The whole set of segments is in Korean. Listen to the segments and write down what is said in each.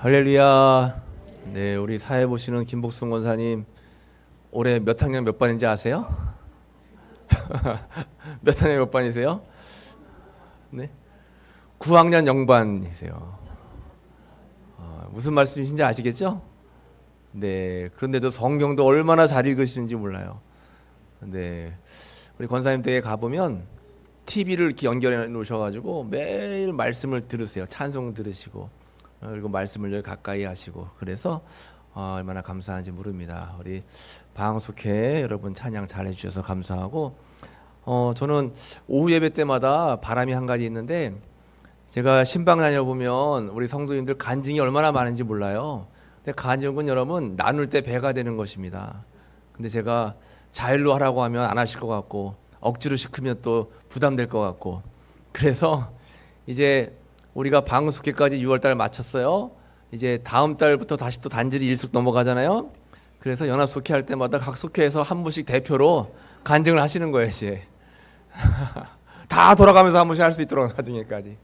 할렐루야. 네, 우리 사회 보시는 김복순 권사님 올해 몇 학년 몇 반인지 아세요? 몇 학년 몇 반이세요? 네, 9학년 0반이세요. 무슨 말씀이신지 아시겠죠? 네, 그런데도 성경도 얼마나 잘 읽으시는지 몰라요. 네, 우리 권사님 댁에 가보면 TV를 이렇게 연결해 놓으셔가지고 매일 말씀을 들으세요. 찬송 들으시고 그리고 말씀을 늘 가까이 하시고 그래서 얼마나 감사한지 모릅니다. 우리 방숙회 여러분 찬양 잘 해주셔서 감사하고 저는 오후 예배 때마다 바람이 한 가지 있는데 제가 신방 다녀보면 우리 성도님들 간증이 얼마나 많은지 몰라요. 근데 간증은 여러분 나눌 때 배가 되는 것입니다. 근데 제가 자율로 하라고 하면 안 하실 것 같고 억지로 시키면 또 부담될 것 같고 그래서 이제 우리가 방숙회까지 6월달 마쳤어요. 이제 다음 달부터 다시 또 단절이 일숙 넘어가잖아요. 그래서 연합숙회 할 때마다 각 숙회에서 한 분씩 대표로 간증을 하시는 거예요. 이제 다 돌아가면서 한 분씩 할 수 있도록 나중에까지.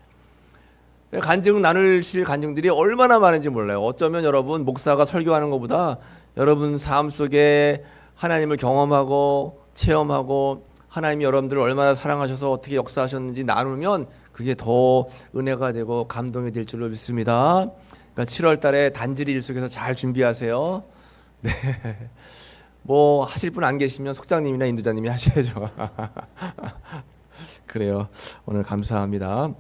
간증 나누실 간증들이 얼마나 많은지 몰라요. 어쩌면 여러분 목사가 설교하는 것보다 여러분 삶 속에 하나님을 경험하고 체험하고 하나님이 여러분들을 얼마나 사랑하셔서 어떻게 역사하셨는지 나누면 그게 더 은혜가 되고 감동이 될 줄로 믿습니다. 그러니까 7월 달에 단지리 일숙에서 잘 준비하세요. 네. 뭐 하실 분 안 계시면 속장님이나 인도자님이 하셔야죠. 그래요. 오늘 감사합니다.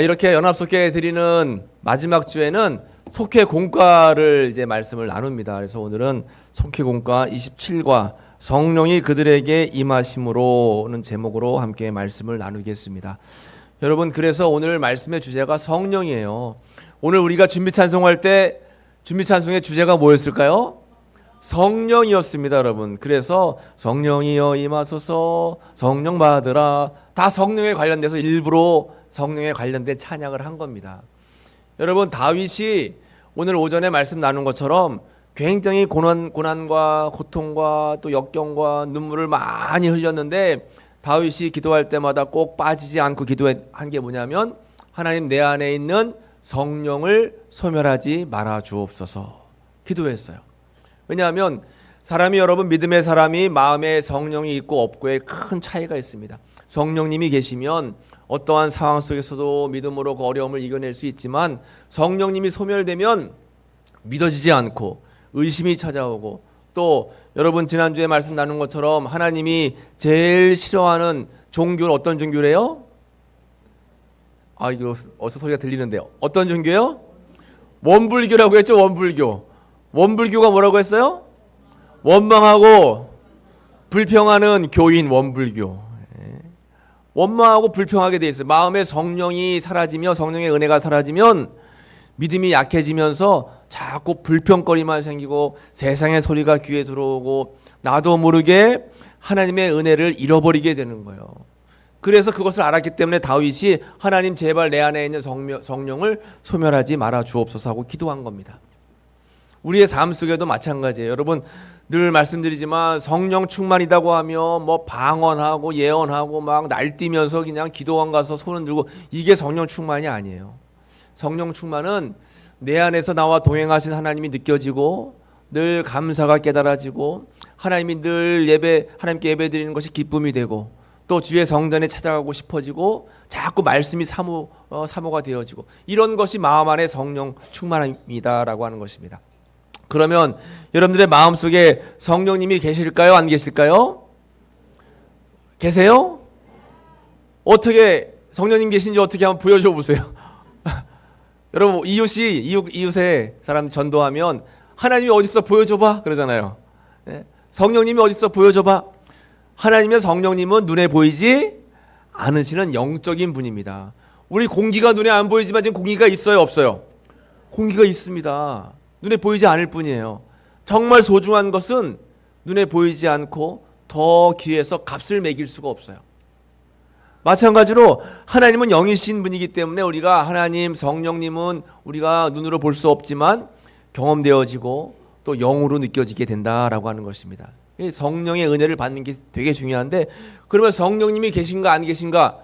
이렇게 연합속회 드리는 마지막 주에는 속회 공과를 이제 말씀을 나눕니다. 그래서 오늘은 속회 공과 27과 성령이 그들에게 임하심으로는 제목으로 함께 말씀을 나누겠습니다. 여러분, 그래서 오늘 말씀의 주제가 성령이에요. 오늘 우리가 준비 찬송할 때 준비 찬송의 주제가 뭐였을까요? 성령이었습니다, 여러분. 그래서 성령이여 임하소서, 성령 받으라, 다 성령에 관련돼서 일부러 성령에 관련된 찬양을 한 겁니다. 여러분, 다윗이 오늘 오전에 말씀 나눈 것처럼 굉장히 고난과 고통과 또 역경과 눈물을 많이 흘렸는데 다윗이 기도할 때마다 꼭 빠지지 않고 기도한 게 뭐냐면 하나님 내 안에 있는 성령을 소멸하지 말아 주옵소서 기도했어요. 왜냐하면 사람이 여러분 믿음의 사람이 마음에 성령이 있고 없고에 큰 차이가 있습니다. 성령님이 계시면 어떠한 상황 속에서도 믿음으로 그 어려움을 이겨낼 수 있지만 성령님이 소멸되면 믿어지지 않고 의심이 찾아오고 또 여러분 지난주에 말씀 나눈 것처럼 하나님이 제일 싫어하는 종교는 어떤 종교래요? 이거 어디서 소리가 들리는데요. 어떤 종교요? 원불교라고 했죠. 원불교가 뭐라고 했어요? 원망하고 불평하는 교인 원불교. 원망하고 불평하게 돼 있어요. 마음에 성령이 사라지며 성령의 은혜가 사라지면 믿음이 약해지면서 자꾸 불평거리만 생기고 세상의 소리가 귀에 들어오고 나도 모르게 하나님의 은혜를 잃어버리게 되는 거예요. 그래서 그것을 알았기 때문에 다윗이 하나님 제발 내 안에 있는 성령을 소멸하지 말아 주옵소서 하고 기도한 겁니다. 우리의 삶 속에도 마찬가지예요. 여러분 늘 말씀드리지만 성령 충만이라고 하면 뭐 방언하고 예언하고 막 날뛰면서 그냥 기도원 가서 손을 들고 이게 성령 충만이 아니에요. 성령 충만은 내 안에서 나와 동행하신 하나님이 느껴지고 늘 감사가 깨달아지고 하나님이 늘 하나님께 예배드리는 것이 기쁨이 되고 또 주의 성전에 찾아가고 싶어지고 자꾸 말씀이 사모가 되어지고 이런 것이 마음 안에 성령 충만함이다라고 하는 것입니다. 그러면 여러분들의 마음속에 성령님이 계실까요? 안 계실까요? 계세요? 어떻게 성령님 계신지 어떻게 한번 보여줘 보세요. 여러분 이웃의 사람 전도하면 하나님이 어딨어 보여줘봐 그러잖아요. 성령님이 어딨어 보여줘봐. 하나님의 성령님은 눈에 보이지 않으시는 영적인 분입니다. 우리 공기가 눈에 안 보이지만 지금 공기가 있어요 없어요? 공기가 있습니다. 눈에 보이지 않을 뿐이에요. 정말 소중한 것은 눈에 보이지 않고 더 귀해서 값을 매길 수가 없어요. 마찬가지로 하나님은 영이신 분이기 때문에 우리가 하나님 성령님은 우리가 눈으로 볼 수 없지만 경험되어지고 또 영으로 느껴지게 된다라고 하는 것입니다. 성령의 은혜를 받는 게 되게 중요한데 그러면 성령님이 계신가 안 계신가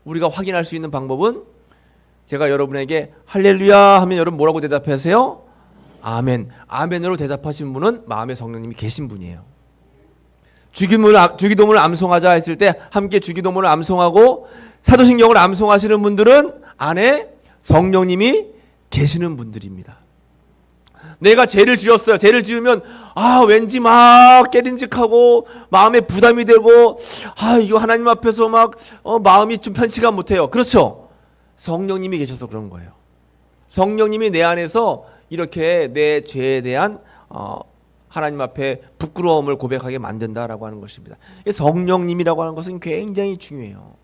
우리가 확인할 수 있는 방법은 제가 여러분에게 할렐루야 하면 여러분 뭐라고 대답하세요? 아멘. 아멘으로 대답하신 분은 마음에 성령님이 계신 분이에요. 주기도문을 암송하자 했을 때 함께 주기도문을 암송하고 사도신경을 암송하시는 분들은 안에 성령님이 계시는 분들입니다. 내가 죄를 지었어요. 죄를 지으면 왠지 막 깨림직하고 마음에 부담이 되고 이거 하나님 앞에서 막 마음이 좀 편치가 못해요. 그렇죠? 성령님이 계셔서 그런 거예요. 성령님이 내 안에서 이렇게 내 죄에 대한 하나님 앞에 부끄러움을 고백하게 만든다라고 하는 것입니다. 성령님이라고 하는 것은 굉장히 중요해요.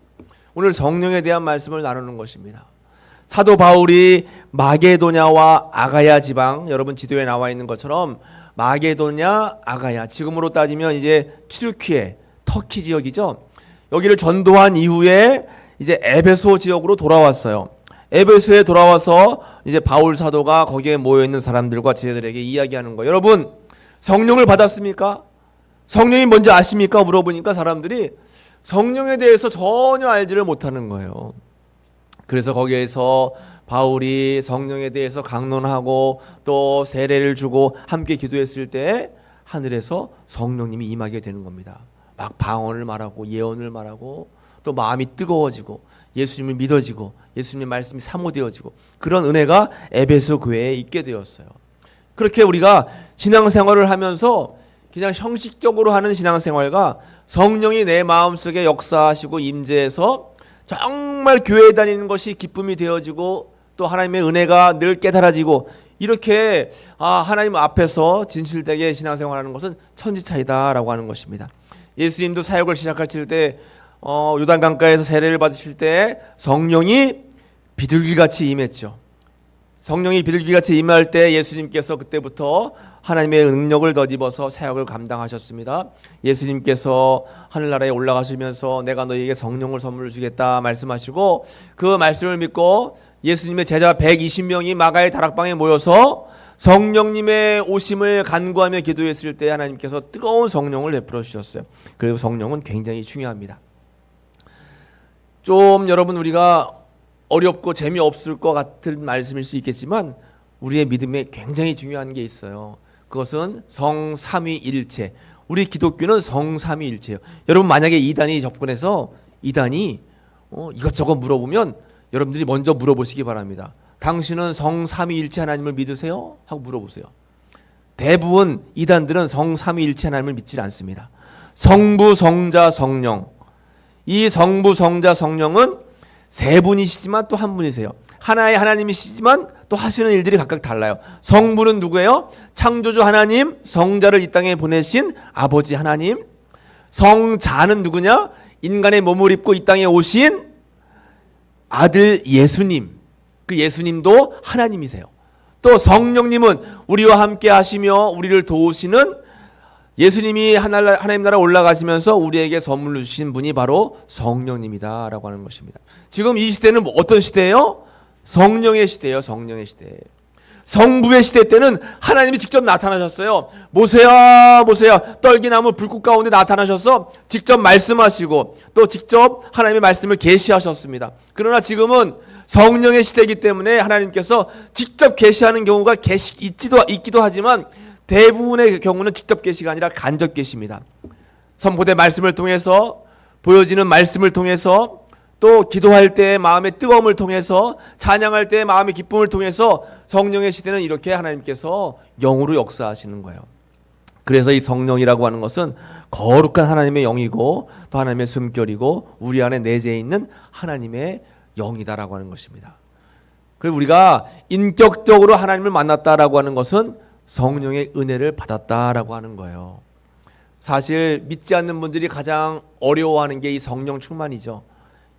오늘 성령에 대한 말씀을 나누는 것입니다. 사도 바울이 마게도냐와 아가야 지방, 여러분 지도에 나와 있는 것처럼 마게도냐, 아가야, 지금으로 따지면 이제 튀르키예, 터키 지역이죠. 여기를 전도한 이후에 이제 에베소 지역으로 돌아왔어요. 에베소에 돌아와서 이제 바울 사도가 거기에 모여 있는 사람들과 제자들에게 이야기하는 거예요. 여러분, 성령을 받았습니까? 성령이 뭔지 아십니까? 물어보니까 사람들이 성령에 대해서 전혀 알지를 못하는 거예요. 그래서 거기에서 바울이 성령에 대해서 강론하고 또 세례를 주고 함께 기도했을 때 하늘에서 성령님이 임하게 되는 겁니다. 막 방언을 말하고 예언을 말하고 또 마음이 뜨거워지고 예수님을 믿어지고 예수님의 말씀이 사모되어지고 그런 은혜가 에베소 교회에 있게 되었어요. 그렇게 우리가 신앙생활을 하면서 그냥 형식적으로 하는 신앙생활과 성령이 내 마음속에 역사하시고 임재해서 정말 교회에 다니는 것이 기쁨이 되어지고 또 하나님의 은혜가 늘 깨달아지고 이렇게 하나님 앞에서 진실되게 신앙생활하는 것은 천지차이다라고 하는 것입니다. 예수님도 사역을 시작하실 때 요단강가에서 세례를 받으실 때 성령이 비둘기같이 임했죠. 성령이 비둘기같이 임할 때 예수님께서 그때부터 하나님의 능력을 덧입어서 사역을 감당하셨습니다. 예수님께서 하늘나라에 올라가시면서 내가 너희에게 성령을 선물로 주겠다 말씀하시고 그 말씀을 믿고 예수님의 제자 120명이 마가의 다락방에 모여서 성령님의 오심을 간구하며 기도했을 때 하나님께서 뜨거운 성령을 베풀어 주셨어요. 그리고 성령은 굉장히 중요합니다. 좀 여러분 우리가 어렵고 재미없을 것 같은 말씀일 수 있겠지만 우리의 믿음에 굉장히 중요한 게 있어요. 그것은 성삼위일체. 우리 기독교는 성삼위일체예요. 여러분 만약에 이단이 접근해서 이단이 이것저것 물어보면 여러분들이 먼저 물어보시기 바랍니다. 당신은 성삼위일체 하나님을 믿으세요? 하고 물어보세요. 대부분 이단들은 성삼위일체 하나님을 믿지 않습니다. 성부, 성자, 성령. 이 성부, 성자, 성령은 세 분이시지만 또 한 분이세요. 하나의 하나님이시지만 또 하시는 일들이 각각 달라요. 성부는 누구예요? 창조주 하나님, 성자를 이 땅에 보내신 아버지 하나님. 성자는 누구냐? 인간의 몸을 입고 이 땅에 오신 아들 예수님. 그 예수님도 하나님이세요. 또 성령님은 우리와 함께 하시며 우리를 도우시는 예수님이 하나님 나라 올라가시면서 우리에게 선물로 주신 분이 바로 성령님이다라고 하는 것입니다. 지금 이 시대는 어떤 시대예요? 성령의 시대예요. 성령의 시대. 성부의 시대 때는 하나님이 직접 나타나셨어요. 모세야 모세야 떨기나무 불꽃 가운데 나타나셔서 직접 말씀하시고 또 직접 하나님의 말씀을 계시하셨습니다. 그러나 지금은 성령의 시대이기 때문에 하나님께서 직접 계시하는 경우가 있기도 하지만 대부분의 경우는 직접 계시가 아니라 간접 계시입니다. 선포된 말씀을 통해서 보여지는 말씀을 통해서 또 기도할 때 마음의 뜨거움을 통해서 찬양할 때 마음의 기쁨을 통해서 성령의 시대는 이렇게 하나님께서 영으로 역사하시는 거예요. 그래서 이 성령이라고 하는 것은 거룩한 하나님의 영이고 또 하나님의 숨결이고 우리 안에 내재해 있는 하나님의 영이다라고 하는 것입니다. 그리고 우리가 인격적으로 하나님을 만났다라고 하는 것은 성령의 은혜를 받았다라고 하는 거예요. 사실 믿지 않는 분들이 가장 어려워하는 게 이 성령 충만이죠.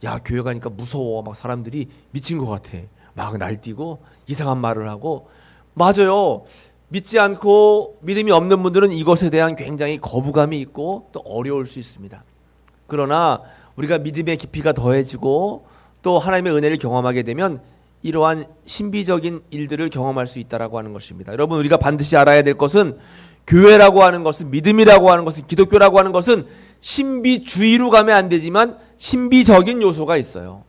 야, 교회 가니까 무서워. 막 사람들이 미친 것 같아. 막 날뛰고 이상한 말을 하고. 맞아요. 믿지 않고 믿음이 없는 분들은 이것에 대한 굉장히 거부감이 있고 또 어려울 수 있습니다. 그러나 우리가 믿음의 깊이가 더해지고 또 하나님의 은혜를 경험하게 되면 이러한 신비적인 일들을 경험할 수 있다라고 하는 것입니다. 여러분 우리가 반드시 알아야 될 것은 교회라고 하는 것은 믿음이라고 하는 것은 기독교라고 하는 것은 신비주의로 가면 안 되지만 신비적인 요소가 있어요.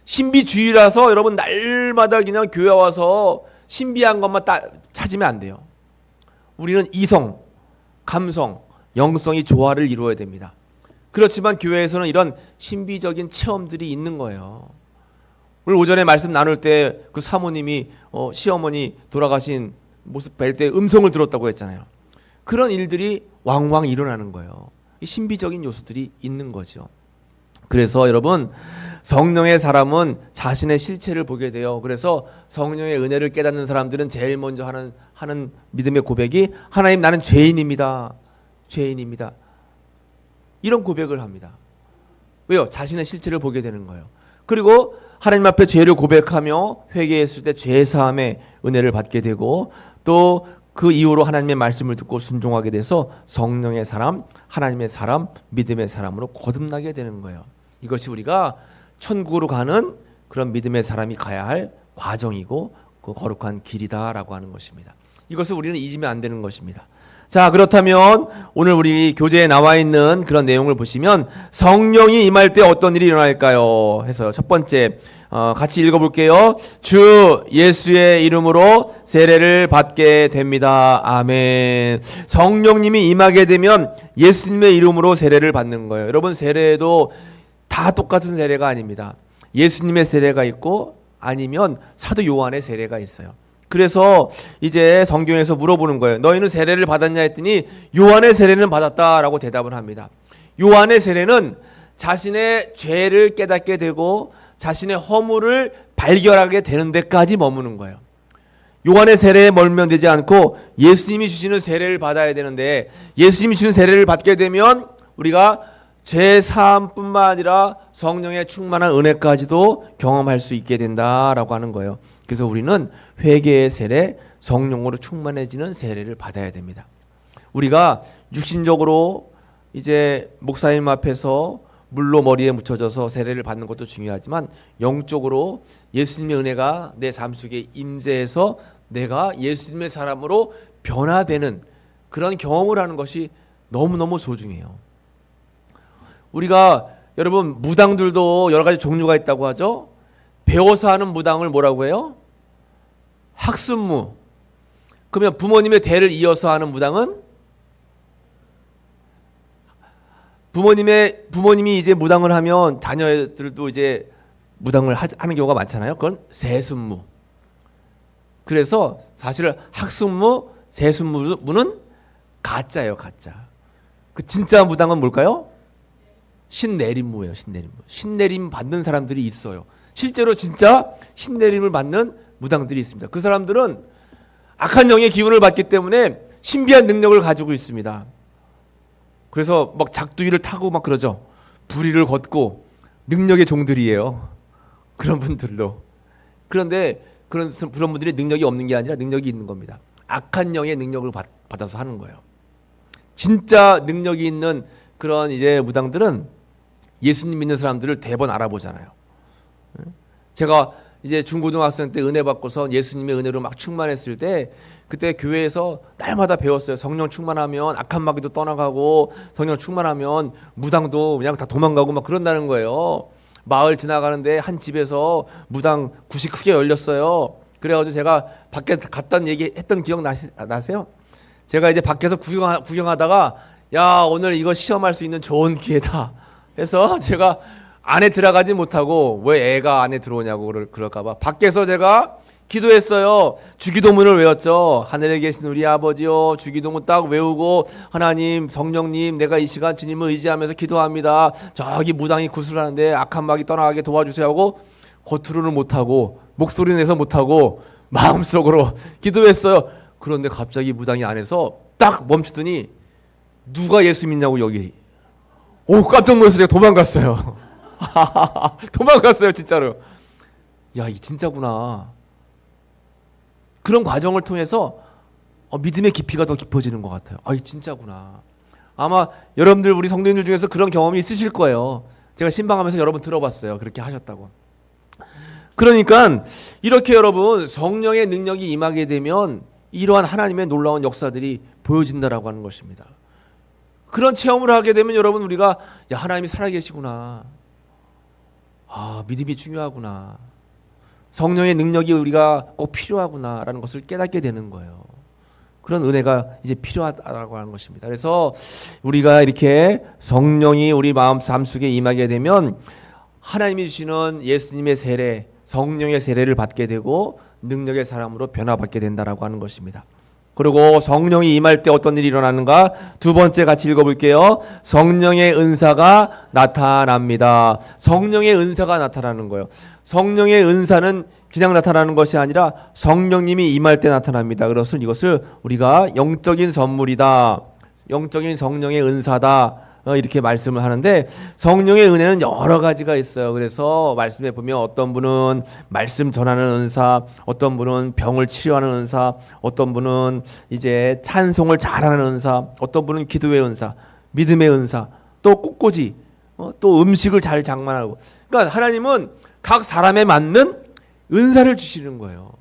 신비주의라서 여러분 날마다 그냥 교회 와서 신비한 것만 찾으면 안 돼요. 우리는 이성, 감성, 영성이 조화를 이루어야 됩니다. 그렇지만 교회에서는 이런 신비적인 체험들이 있는 거예요. 오늘 오전에 말씀 나눌 때 그 사모님이 시어머니 돌아가신 모습 뵐 때 음성을 들었다고 했잖아요. 그런 일들이 왕왕 일어나는 거예요. 이 신비적인 요소들이 있는 거죠. 그래서 여러분, 성령의 사람은 자신의 실체를 보게 돼요. 그래서 성령의 은혜를 깨닫는 사람들은 제일 먼저 하는 믿음의 고백이 하나님, 나는 죄인입니다. 죄인입니다. 이런 고백을 합니다. 왜요? 자신의 실체를 보게 되는 거예요. 그리고 하나님 앞에 죄를 고백하며 회개했을 때 죄사함의 은혜를 받게 되고, 또 그 이후로 하나님의 말씀을 듣고 순종하게 돼서 성령의 사람, 하나님의 사람, 믿음의 사람으로 거듭나게 되는 거예요. 이것이 우리가 천국으로 가는 그런 믿음의 사람이 가야 할 과정이고 그 거룩한 길이다라고 하는 것입니다. 이것을 우리는 잊으면 안 되는 것입니다. 자, 그렇다면 오늘 우리 교재에 나와 있는 그런 내용을 보시면 성령이 임할 때 어떤 일이 일어날까요? 해서 첫 번째 같이 읽어볼게요. 주 예수의 이름으로 세례를 받게 됩니다. 아멘. 성령님이 임하게 되면 예수님의 이름으로 세례를 받는 거예요. 여러분, 세례도 다 똑같은 세례가 아닙니다. 예수님의 세례가 있고 아니면 사도 요한의 세례가 있어요. 그래서 이제 성경에서 물어보는 거예요. 너희는 세례를 받았냐 했더니 요한의 세례는 받았다라고 대답을 합니다. 요한의 세례는 자신의 죄를 깨닫게 되고 자신의 허물을 발견하게 되는 데까지 머무는 거예요. 요한의 세례에 멀면 되지 않고 예수님이 주시는 세례를 받아야 되는데, 예수님이 주시는 세례를 받게 되면 우리가 죄 사함뿐만 아니라 성령의 충만한 은혜까지도 경험할 수 있게 된다라고 하는 거예요. 그래서 우리는 회개의 세례, 성령으로 충만해지는 세례를 받아야 됩니다. 우리가 육신적으로 이제 목사님 앞에서 물로 머리에 묻혀져서 세례를 받는 것도 중요하지만, 영적으로 예수님의 은혜가 내 삶 속에 임재해서 내가 예수님의 사람으로 변화되는 그런 경험을 하는 것이 너무너무 소중해요. 우리가 여러분, 무당들도 여러 가지 종류가 있다고 하죠. 배워서 하는 무당을 뭐라고 해요? 학습무. 그러면 부모님의 대를 이어서 하는 무당은, 부모님이 이제 무당을 하면 자녀들도 이제 무당을 하는 경우가 많잖아요. 그건 세습무. 그래서 사실 학습무, 세습무는 가짜예요, 가짜. 그 진짜 무당은 뭘까요? 신내림무예요, 신내림무. 신내림 받는 사람들이 있어요. 실제로 진짜 신내림을 받는 무당들이 있습니다. 그 사람들은 악한 영의 기운을 받기 때문에 신비한 능력을 가지고 있습니다. 그래서 막 작두기를 타고 막 그러죠. 부리를 걷고 능력의 종들이에요. 그런 분들도. 그런데 그런 분들이 능력이 없는 게 아니라 능력이 있는 겁니다. 악한 영의 능력을 받아서 하는 거예요. 진짜 능력이 있는 그런 이제 무당들은 예수님 믿는 사람들을 대번 알아보잖아요. 제가 이제 중고등학생 때 은혜 받고서 예수님의 은혜로 막 충만했을 때, 그때 교회에서 날마다 배웠어요. 성령 충만하면 악한 마귀도 떠나가고, 성령 충만하면 무당도 그냥 다 도망가고 막 그런다는 거예요. 마을 지나가는데 한 집에서 무당 굿이 크게 열렸어요. 그래가지고 제가 밖에 갔던 얘기 했던 기억 나세요? 제가 이제 밖에서 구경하다가, 야, 오늘 이거 시험할 수 있는 좋은 기회다 해서 제가 안에 들어가지 못하고, 왜 애가 안에 들어오냐고 그럴까봐 밖에서 제가 기도했어요. 주기도문을 외웠죠. 하늘에 계신 우리 아버지요, 주기도문 딱 외우고, 하나님, 성령님, 내가 이 시간 주님을 의지하면서 기도합니다. 저기 무당이 구슬을 하는데 악한 마귀 떠나가게 도와주세요 하고, 겉으로는 못하고 목소리 내서 못하고 마음속으로 기도했어요. 그런데 갑자기 무당이 안에서 딱 멈추더니, 누가 예수 믿냐고 여기. 오, 깜짝 놀라서 제가 도망갔어요. 도망갔어요, 진짜로. 야, 이 진짜구나. 그런 과정을 통해서 믿음의 깊이가 더 깊어지는 것 같아요. 아, 이 진짜구나. 아마 여러분들, 우리 성도님들 중에서 그런 경험이 있으실 거예요. 제가 신방하면서 여러분 들어봤어요. 그렇게 하셨다고. 그러니까 이렇게 여러분, 성령의 능력이 임하게 되면 이러한 하나님의 놀라운 역사들이 보여진다라고 하는 것입니다. 그런 체험을 하게 되면 여러분, 우리가, 야, 하나님이 살아계시구나. 믿음이 중요하구나. 성령의 능력이 우리가 꼭 필요하구나라는 것을 깨닫게 되는 거예요. 그런 은혜가 이제 필요하다고 하는 것입니다. 그래서 우리가 이렇게 성령이 우리 마음 삶 속에 임하게 되면 하나님이 주시는 예수님의 세례, 성령의 세례를 받게 되고 능력의 사람으로 변화받게 된다라고 하는 것입니다. 그리고 성령이 임할 때 어떤 일이 일어나는가? 두 번째 같이 읽어볼게요. 성령의 은사가 나타납니다. 성령의 은사가 나타나는 거예요. 성령의 은사는 그냥 나타나는 것이 아니라 성령님이 임할 때 나타납니다. 그래서 이것을 우리가 영적인 선물이다, 영적인 성령의 은사다, 이렇게 말씀을 하는데, 성령의 은혜는 여러 가지가 있어요. 그래서 말씀에 보면 어떤 분은 말씀 전하는 은사, 어떤 분은 병을 치료하는 은사, 어떤 분은 이제 찬송을 잘하는 은사, 어떤 분은 기도의 은사, 믿음의 은사, 또 꽃꽂이, 또 음식을 잘 장만하고. 그러니까 하나님은 각 사람에 맞는 은사를 주시는 거예요.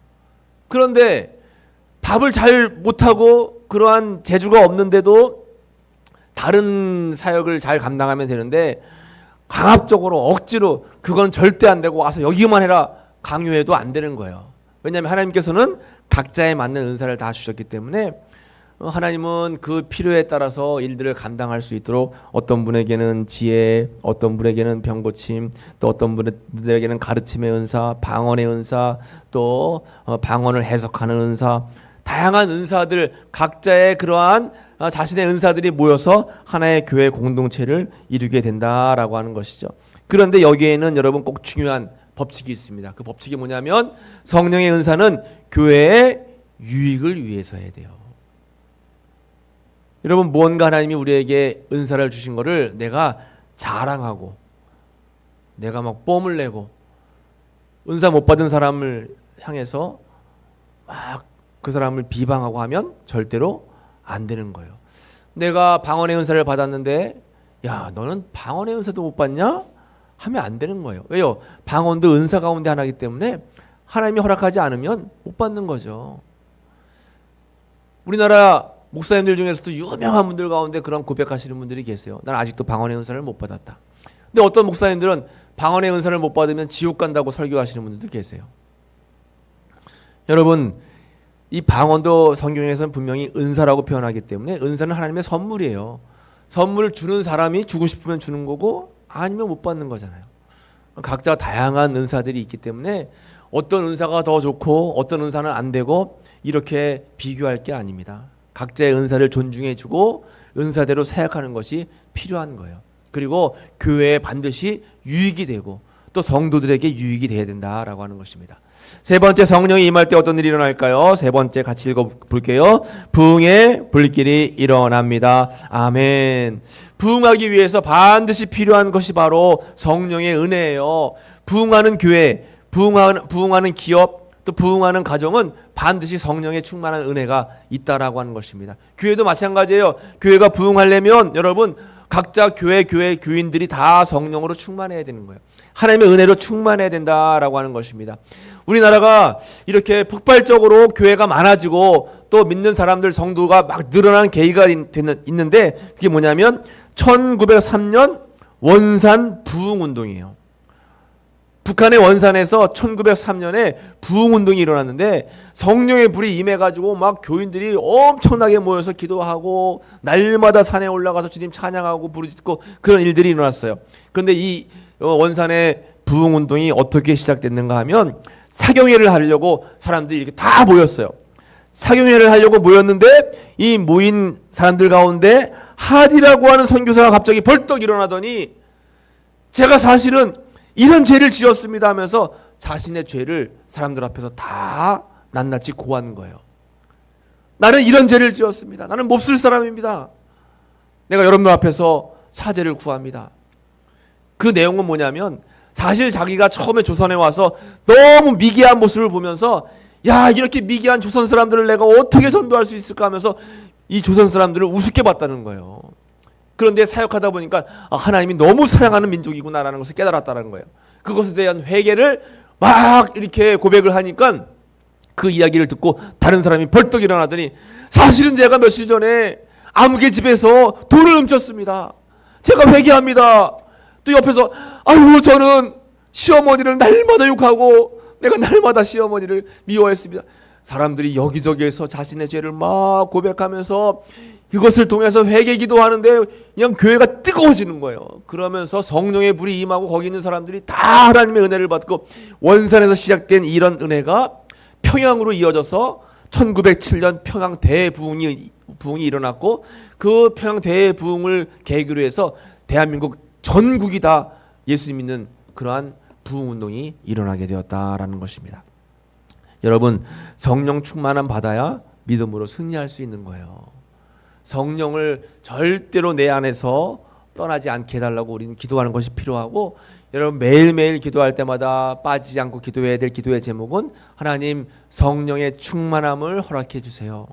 그런데 밥을 잘 못하고 그러한 재주가 없는데도 다른 사역을 잘 감당하면 되는데, 강압적으로 억지로 그건 절대 안 되고 와서 여기만 해라 강요해도 안 되는 거예요. 왜냐하면 하나님께서는 각자에 맞는 은사를 다 주셨기 때문에 하나님은 그 필요에 따라서 일들을 감당할 수 있도록 어떤 분에게는 지혜, 어떤 분에게는 병고침, 또 어떤 분에게는 가르침의 은사, 방언의 은사, 또 방언을 해석하는 은사, 다양한 은사들, 각자의 그러한 자신의 은사들이 모여서 하나의 교회 공동체를 이루게 된다라고 하는 것이죠. 그런데 여기에는 여러분 꼭 중요한 법칙이 있습니다. 그 법칙이 뭐냐면 성령의 은사는 교회의 유익을 위해서 해야 돼요. 여러분, 무언가 하나님이 우리에게 은사를 주신 거를 내가 자랑하고 내가 막 뽐을 내고 은사 못 받은 사람을 향해서 막 그 사람을 비방하고 하면 절대로 안 되는 거예요. 내가 방언의 은사를 받았는데 야, 너는 방언의 은사도 못 받냐? 하면 안 되는 거예요. 왜요? 방언도 은사 가운데 하나이기 때문에 하나님이 허락하지 않으면 못 받는 거죠. 우리나라 목사님들 중에서도 유명한 분들 가운데 그런 고백하시는 분들이 계세요. 난 아직도 방언의 은사를 못 받았다. 근데 어떤 목사님들은 방언의 은사를 못 받으면 지옥 간다고 설교하시는 분들도 계세요. 여러분, 이 방언도 성경에서는 분명히 은사라고 표현하기 때문에 은사는 하나님의 선물이에요. 선물을 주는 사람이 주고 싶으면 주는 거고 아니면 못 받는 거잖아요. 각자 다양한 은사들이 있기 때문에 어떤 은사가 더 좋고 어떤 은사는 안 되고 이렇게 비교할 게 아닙니다. 각자의 은사를 존중해주고 은사대로 사역하는 것이 필요한 거예요. 그리고 교회에 반드시 유익이 되고 또 성도들에게 유익이 돼야 된다라고 하는 것입니다. 세 번째, 성령이 임할 때 어떤 일이 일어날까요? 세 번째 같이 읽어볼게요. 부흥의 불길이 일어납니다. 아멘. 부흥하기 위해서 반드시 필요한 것이 바로 성령의 은혜예요. 부흥하는 교회, 부흥하는 기업, 또 부흥하는 가정은 반드시 성령의 충만한 은혜가 있다라고 하는 것입니다. 교회도 마찬가지예요. 교회가 부흥하려면 여러분 각자 교회 교인들이 다 성령으로 충만해야 되는 거예요. 하나님의 은혜로 충만해야 된다라고 하는 것입니다. 우리나라가 이렇게 폭발적으로 교회가 많아지고 또 믿는 사람들 성도가 막 늘어나는 계기가 있는데 그게 뭐냐면 1903년 원산 부흥운동이에요. 북한의 원산에서 1903년에 부흥운동이 일어났는데 성령의 불이 임해가지고 막 교인들이 엄청나게 모여서 기도하고 날마다 산에 올라가서 주님 찬양하고 부르짖고 그런 일들이 일어났어요. 그런데 이 원산의 부흥운동이 어떻게 시작됐는가 하면 사경회를 하려고 사람들이 이렇게 다 모였어요. 사경회를 하려고 모였는데 이 모인 사람들 가운데 하디라고 하는 선교사가 갑자기 벌떡 일어나더니 제가 사실은 이런 죄를 지었습니다 하면서 자신의 죄를 사람들 앞에서 다 낱낱이 고한 거예요. 나는 이런 죄를 지었습니다. 나는 몹쓸 사람입니다. 내가 여러분들 앞에서 사죄를 구합니다. 그 내용은 뭐냐면 사실 자기가 처음에 조선에 와서 너무 미개한 모습을 보면서 야, 이렇게 미개한 조선 사람들을 내가 어떻게 전도할 수 있을까 하면서 이 조선 사람들을 우습게 봤다는 거예요. 그런데 사역하다 보니까 하나님이 너무 사랑하는 민족이구나라는 것을 깨달았다는 거예요. 그것에 대한 회개를 막 이렇게 고백을 하니까 그 이야기를 듣고 다른 사람이 벌떡 일어나더니 사실은 제가 며칠 전에 아무개 집에서 돈을 훔쳤습니다. 제가 회개합니다. 또 옆에서 아유 저는 시어머니를 날마다 욕하고 내가 날마다 시어머니를 미워했습니다. 사람들이 여기저기에서 자신의 죄를 막 고백하면서 그것을 통해서 회개 기도하는데 그냥 교회가 뜨거워지는 거예요. 그러면서 성령의 불이 임하고 거기 있는 사람들이 다 하나님의 은혜를 받고 원산에서 시작된 이런 은혜가 평양으로 이어져서 1907년 평양 대부흥이 일어났고 그 평양 대부흥을 계기로 해서 대한민국 전국이 다 예수 믿는 그러한 부흥운동이 일어나게 되었다라는 것입니다. 여러분, 성령 충만함 받아야 믿음으로 승리할 수 있는 거예요. 성령을 절대로 내 안에서 떠나지 않게 해달라고 우리는 기도하는 것이 필요하고, 여러분 매일매일 기도할 때마다 빠지지 않고 기도해야 될 기도의 제목은 하나님 성령의 충만함을 허락해 주세요.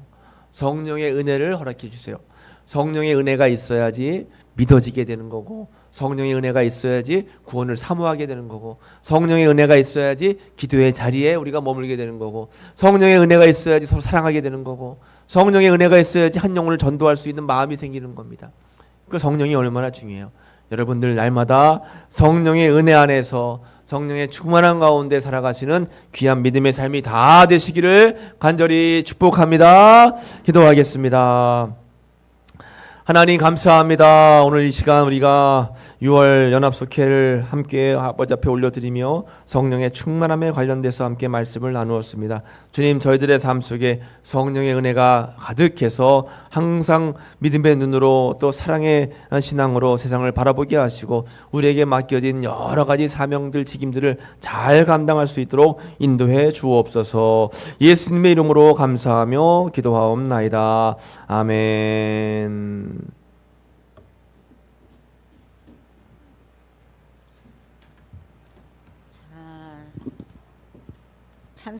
성령의 은혜를 허락해 주세요. 성령의 은혜가 있어야지 믿어지게 되는 거고, 성령의 은혜가 있어야지 구원을 사모하게 되는 거고, 성령의 은혜가 있어야지 기도의 자리에 우리가 머물게 되는 거고, 성령의 은혜가 있어야지 서로 사랑하게 되는 거고, 성령의 은혜가 있어야지 한 영혼을 전도할 수 있는 마음이 생기는 겁니다. 그 성령이 얼마나 중요해요. 여러분들 날마다 성령의 은혜 안에서 성령의 충만한 가운데 살아가시는 귀한 믿음의 삶이 다 되시기를 간절히 축복합니다. 기도하겠습니다. 하나님 감사합니다. 오늘 이 시간 우리가 6월 연합속회를 함께 아버지 앞에 올려드리며 성령의 충만함에 관련돼서 함께 말씀을 나누었습니다. 주님, 저희들의 삶 속에 성령의 은혜가 가득해서 항상 믿음의 눈으로 또 사랑의 신앙으로 세상을 바라보게 하시고 우리에게 맡겨진 여러 가지 사명들, 책임들을 잘 감당할 수 있도록 인도해 주옵소서. 예수님의 이름으로 감사하며 기도하옵나이다. 아멘.